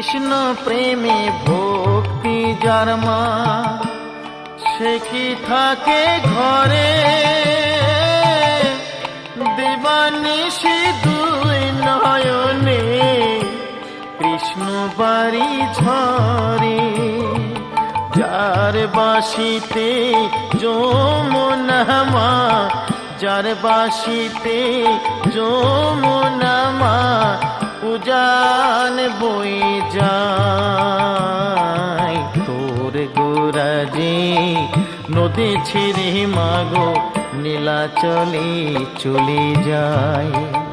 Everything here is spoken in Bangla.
কৃষ্ণ প্রেমে ভক্তি যার মা, সে কি থাকে ঘরে দিবানিশি দুই নয়নে কৃষ্ণ বাড়ি ঝরে। যার বাসিতে যমুনা মা, যার বাসিতে যমুনা মা উজান বই যায়। তোর গোরাজে নদী ছিঁড়ে মাগো নীলাচলে চলে যায়।